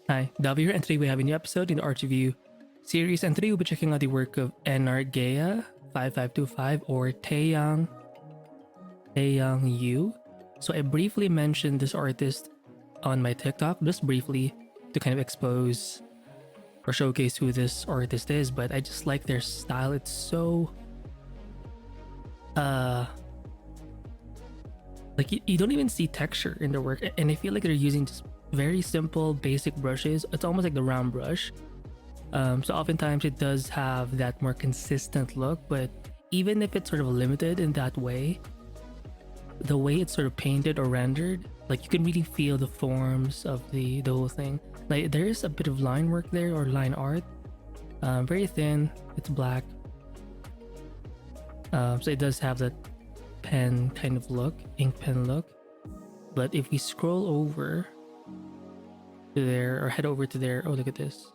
Hi, Davi here, and today we have a new episode in the art review series, and today we'll be checking out the work of Gaea 5525 or Taiyang Yu. So I briefly mentioned this artist on my TikTok, just briefly to kind of expose or showcase who this artist is, but I just like their style. It's so like you don't even see texture in their work, and I feel like they're using just very simple basic brushes. It's almost like the round brush. So oftentimes it does have that more consistent look, but even if it's sort of limited in that way, the way it's sort of painted or rendered, like you can really feel the forms of the whole thing. Like there is a bit of line work there, or line art, very thin. It's black, so it does have that pen kind of look, ink pen look. But if we scroll over to there, or head over to there, oh look at this.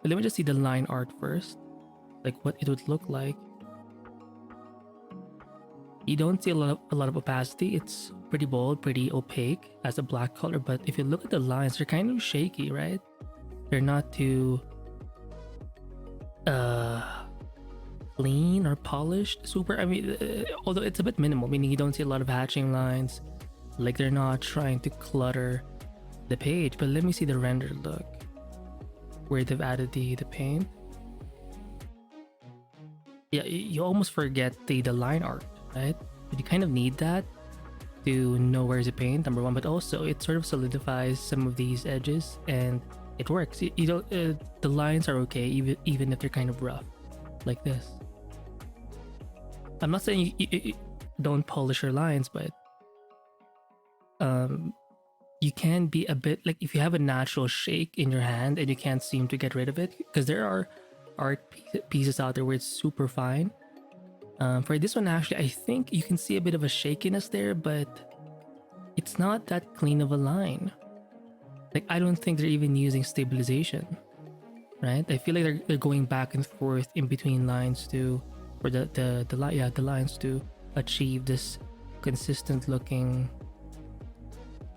But let me just see the line art first, like what it would look like. You don't see a lot of opacity. It's pretty bold, pretty opaque as a black color, but if you look at the lines, they're kind of shaky, right? They're not too clean or polished super. I mean, although it's a bit minimal, meaning you don't see a lot of hatching lines, like they're not trying to clutter the page. But let me see the rendered look where they've added the paint. Yeah, you almost forget the line art, right? But you kind of need that to know where's the paint, number one, but also it sort of solidifies some of these edges and it works. You know, the lines are okay even if they're kind of rough like this. I'm not saying you don't polish your lines, but you can be a bit like, if you have a natural shake in your hand and you can't seem to get rid of it, because there are art pieces out there where it's super fine. For this one, actually, I think you can see a bit of a shakiness there, but it's not that clean of a line. Like, I don't think they're even using stabilization, right? I feel like they're going back and forth in between lines to, or the lines to achieve this consistent looking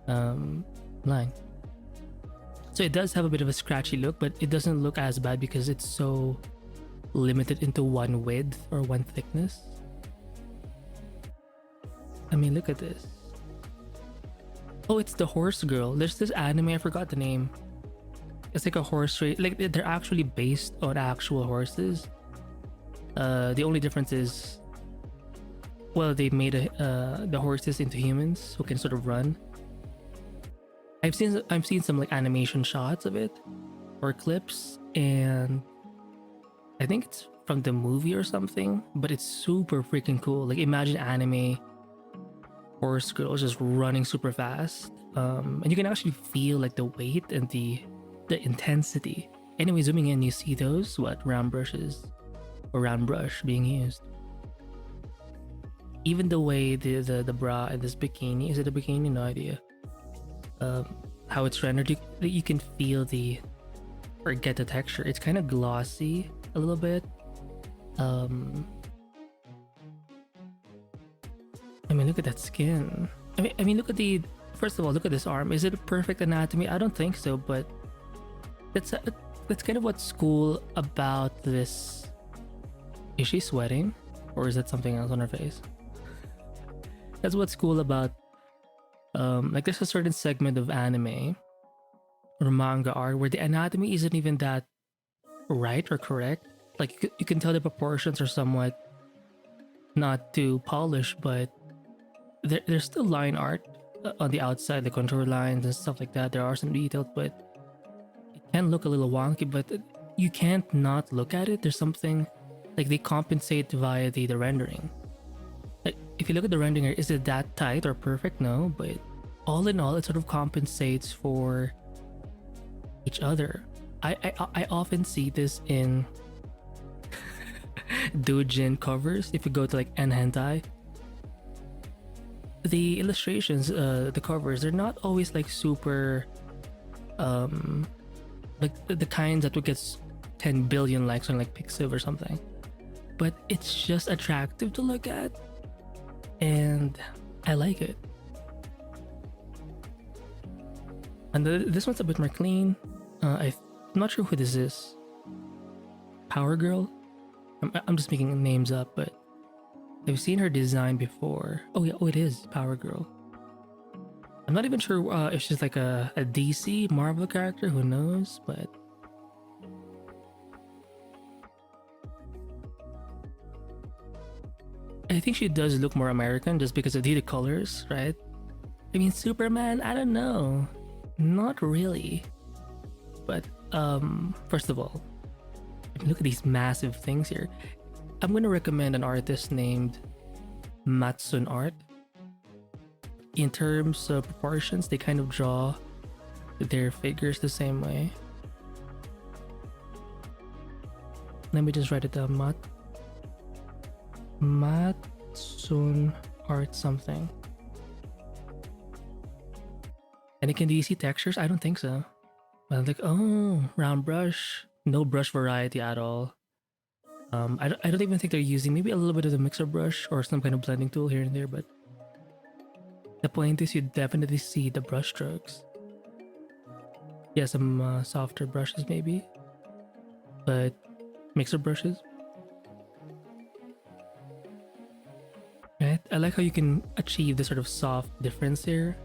line. So it does have a bit of a scratchy look, but it doesn't look as bad because it's so limited into one width or one thickness. I mean, look at this. Oh, it's the horse girl. There's this anime, I forgot the name. It's like a horse race. Like they're actually based on actual horses. The only difference is, well, they made the horses into humans who can sort of run. I've seen some like animation shots of it or clips, and I think it's from the movie or something, but it's super freaking cool. Like imagine anime horse girls just running super fast, and you can actually feel like the weight and the intensity. Anyway, zooming in, you see those round brushes or round brush being used. Even the way the bra and this bikini, is it a bikini? No idea. How it's rendered, you can feel or get the texture. It's kind of glossy a little bit. I mean, look at that skin. I mean, look at first of all, look at this arm. Is it a perfect anatomy? I don't think so, but that's kind of what's cool about this. Is she sweating, or is that something else on her face? That's what's cool about like there's a certain segment of anime or manga art where the anatomy isn't even that right or correct. Like you can tell the proportions are somewhat not too polished, but there's still line art on the outside, the contour lines and stuff like that. There are some details, but it can look a little wonky, but you can't not look at it. There's something like they compensate via the rendering. Like if you look at the rendering, is it that tight or perfect? No, but all in all, it sort of compensates for each other. I often see this in doujin covers. If you go to like hentai, the illustrations, the covers, they're not always like super like the kinds that would get 10 billion likes on like Pixiv or something, but it's just attractive to look at, and I like it. And this one's a bit more clean. I'm not sure who this is. Power Girl? I'm just making names up, but I've seen her design before. Oh yeah, oh it is Power Girl. I'm not even sure if she's like a DC Marvel character, who knows, but I think she does look more American just because of the colors, right? I mean, Superman, I don't know. Not really. But, first of all, look at these massive things here. I'm going to recommend an artist named mattsunart. In terms of proportions, they kind of draw their figures the same way. Let me just write it down. mattsunart something. And can do you see textures? I don't think so. But like, oh, round brush. No brush variety at all. I don't even think they're using maybe a little bit of the mixer brush or some kind of blending tool here and there, but the point is you definitely see the brush strokes. Yeah, some softer brushes maybe, but mixer brushes. Right? I like how you can achieve this sort of soft difference here.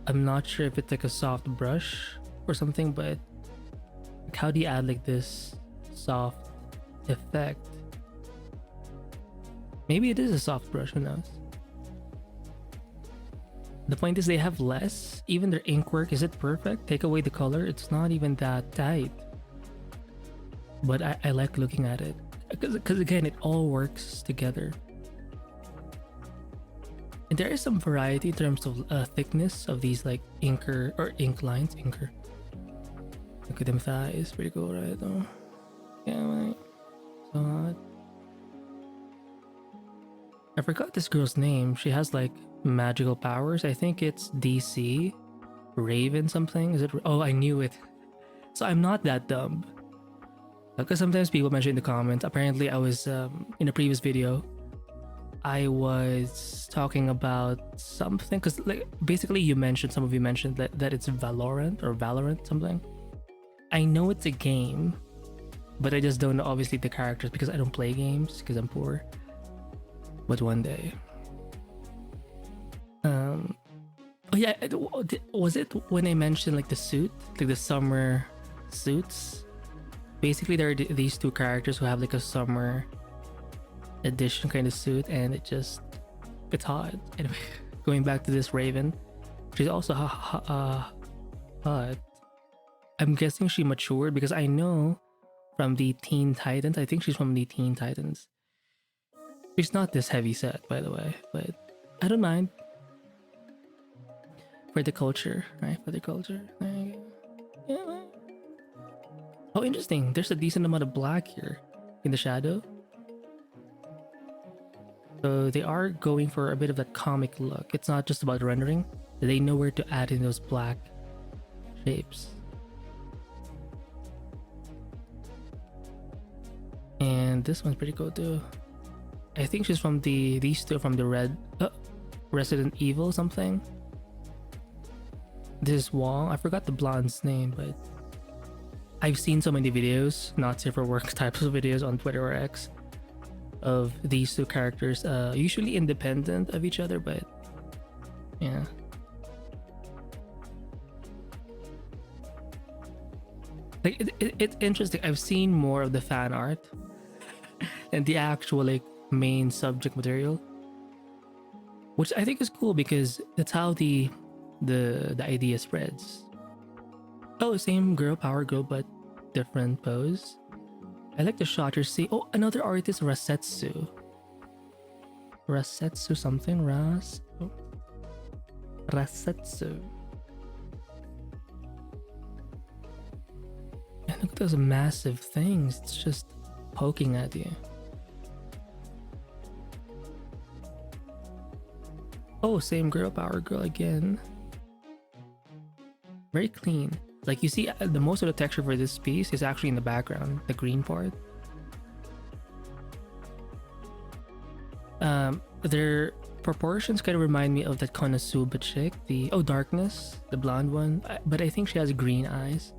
I'm not sure if it's like a soft brush or something, but like how do you add like this soft effect? Maybe it is a soft brush, who knows? The point is they have less. Even their ink work, is it perfect? Take away the color, it's not even that tight. But I like looking at it because again, it all works together. And there is some variety in terms of thickness of these like inker or ink lines. Inker. Look at them thighs, pretty cool, right? Though. Yeah, right. So hot. I forgot this girl's name. She has like magical powers. I think it's DC Raven something. Is it? Oh, I knew it. So I'm not that dumb. Because sometimes people mention in the comments. Apparently, I was in a previous video. I was talking about something because like basically some of you mentioned that it's Valorant or Valorant something. I know it's a game, but I just don't know obviously the characters because I don't play games because I'm poor. But one day. Oh yeah, was it when I mentioned like the suit, like the summer suits? Basically, there are these two characters who have like a summer edition kind of suit, and it's hot. Anyway, going back to this Raven, she's also hot. I'm guessing she matured because I know from the Teen Titans. I think she's from the Teen Titans. She's not this heavy set, by the way, but I don't mind. For the culture, right? For the culture. There you go. Yeah. Oh, interesting. There's a decent amount of black here in the shadow. So they are going for a bit of that comic look. It's not just about rendering. They know where to add in those black shapes. And this one's pretty cool too. I think she's from these two are from the Resident Evil something. This is Wong. I forgot the blonde's name, but I've seen so many videos, not safe for work types of videos on Twitter or X, of these two characters, usually independent of each other, but yeah. Like it's interesting. I've seen more of the fan art and the actual like main subject material, which I think is cool because that's how the idea spreads. Oh, same girl, Power Girl, but different pose. I like the shot you're seeing. Oh, another artist, Rasetsu. Rasetsu something. Rasetsu. And look at those massive things. It's just poking at you. Oh, same girl, Power Girl again. Very clean. Like you see, the most of the texture for this piece is actually in the background, the green part. Their proportions kind of remind me of that Konosuba chick, Darkness, the blonde one. But I think she has green eyes.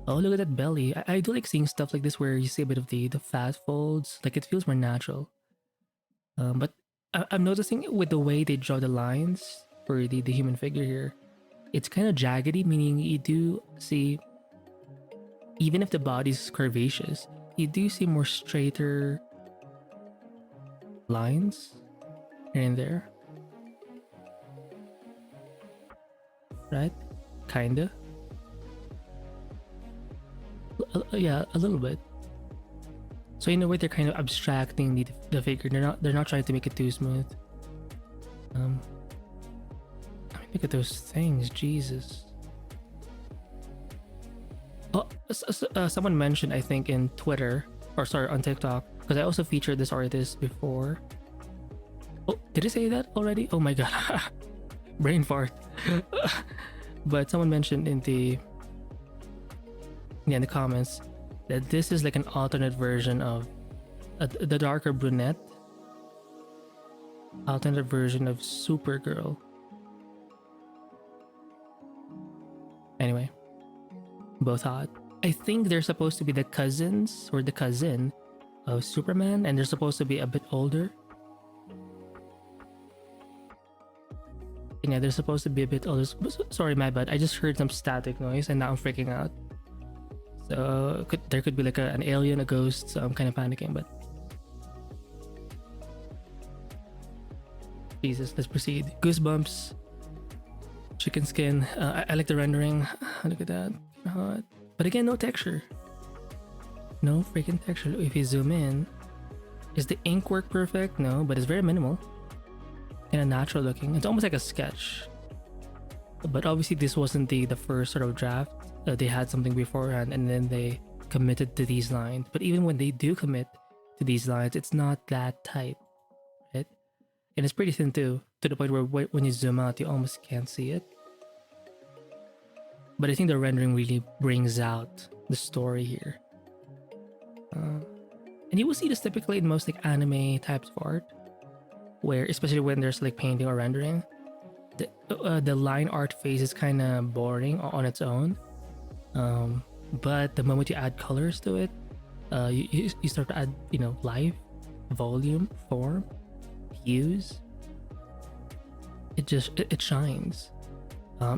Oh, look at that belly. I do like seeing stuff like this where you see a bit of the fat folds. Like it feels more natural. But I'm noticing with the way they draw the lines for the human figure here, it's kind of jaggedy, meaning you do see, even if the body's curvaceous, you do see more straighter lines here and there. Right? Kinda. Yeah, a little bit. So in a way, they're kind of abstracting the figure. They're not trying to make it too smooth. I mean, look at those things, Jesus. Oh, someone mentioned, I think, in Twitter, or sorry, on TikTok, because I also featured this artist before. Oh, did I say that already? Oh my god, brain fart. But someone mentioned in the comments that this is like an alternate version of the darker brunette, alternate version of Supergirl. Anyway, both hot. I think they're supposed to be the cousins or the cousin of Superman, and they're supposed to be a bit older. Yeah, they're supposed to be a bit older. Sorry, my bad. I just heard some static noise and now I'm freaking out. So there could be like an alien, a ghost, so I'm kind of panicking, but Jesus, let's proceed. Goosebumps. Chicken skin. I like the rendering. Look at that. Hot. But again, no texture. No freaking texture. If you zoom in, is the ink work perfect? No, but it's very minimal. Kind of natural looking. It's almost like a sketch. But obviously this wasn't the first sort of draft. They had something beforehand and then they committed to these lines. But even when they do commit to these lines, it's not that tight, right? And it's pretty thin too, to the point where when you zoom out, you almost can't see it. But I think the rendering really brings out the story here. And you will see this typically in most like anime types of art, where especially when there's like painting or rendering, the line art phase is kind of boring on its own. But the moment you add colors to it, you start to add, you know, life, volume, form, hues. It shines.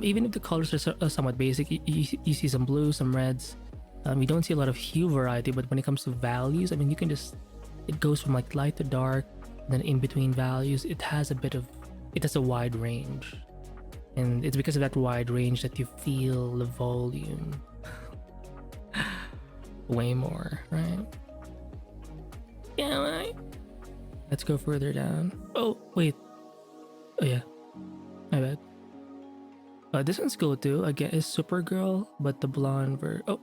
Even if the colors are somewhat basic, you see some blues, some reds. You don't see a lot of hue variety, but when it comes to values, I mean, you can just, it goes from like light to dark, then in between values, it has a wide range. And it's because of that wide range that you feel the volume way more, right? Yeah, right. Let's go further down. Oh, wait. Oh, yeah. My bad. This one's cool too. Again, it's Supergirl, but the blonde oh,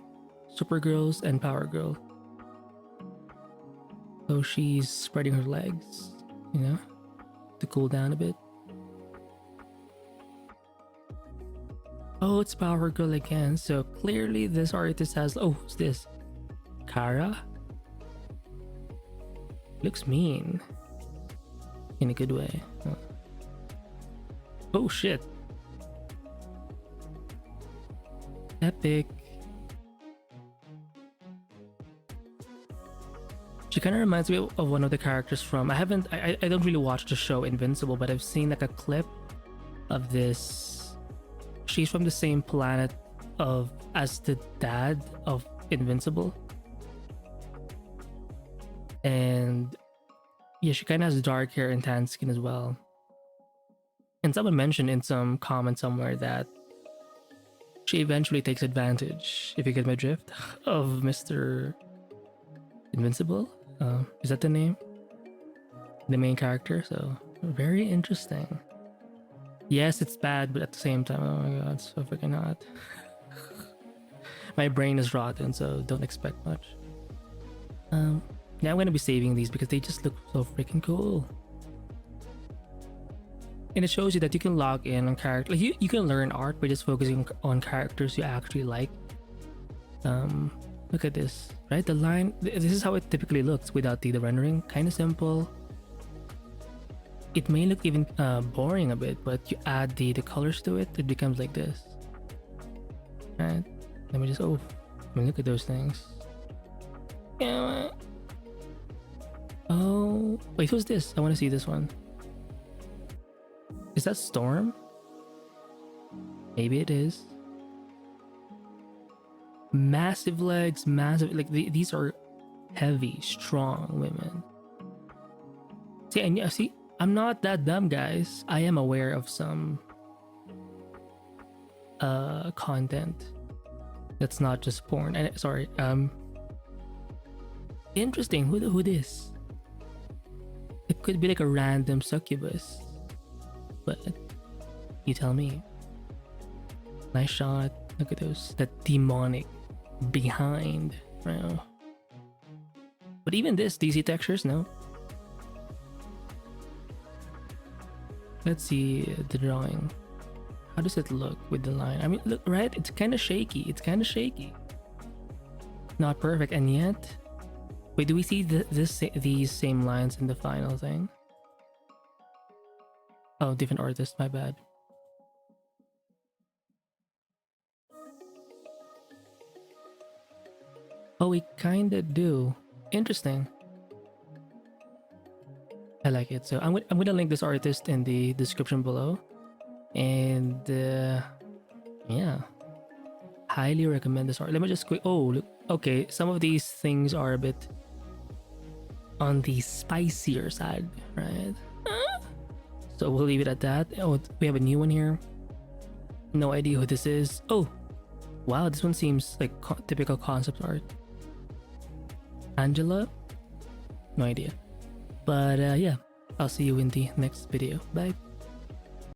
Supergirls and Power Girl. So she's spreading her legs, you know, to cool down a bit. Oh, it's Power Girl again. So clearly this artist has, oh, who's this? Kara? Looks mean. In a good way. Oh shit. Epic. She kind of reminds me of one of the characters from, I don't really watch the show Invincible, but I've seen like a clip of this. She's from the same planet as the dad of Invincible. And yeah, she kind of has dark hair and tan skin as well. And someone mentioned in some comment somewhere that she eventually takes advantage, if you get my drift, of Mr. Invincible. Is that the name? The main character. So very interesting. Yes, it's bad, but at the same time, oh my god, so freaking hot. My brain is rotten, so don't expect much. Now I'm gonna be saving these because they just look so freaking cool. And it shows you that you can log in on character. Like you can learn art by just focusing on characters you actually like. Look at this, right? The line. This is how it typically looks without the rendering. Kind of simple. It may look even boring a bit, but you add the colors to it, it becomes like this. Right? Let me just I mean, look at those things. Yeah. Oh, wait, who's this? I want to see this one. Is that Storm? Maybe it is. Massive legs, massive, like these are heavy, strong women. See, and yeah, see, I'm not that dumb, guys. I am aware of some content that's not just porn. And sorry, interesting. Who this? It could be like a random succubus, but you tell me. Nice shot. Look at those. That demonic behind. Wow. But even this, DC textures, no. Let's see the drawing. How does it look with the line? I mean, look, right? It's kind of shaky. It's kind of shaky. Not perfect, and yet. Wait, do we see these same lines in the final thing? Oh, different artist. My bad. Oh, we kinda do. Interesting. I like it. So I'm gonna link this artist in the description below, and yeah, highly recommend this art. Let me just quick. Oh, look. Okay, some of these things are a bit on the spicier side, right? So we'll leave it at that. Oh, we have a new one here. No idea who this is. Oh, wow, this one seems like typical concept art. Angela? No idea. But yeah, I'll see you in the next video. Bye.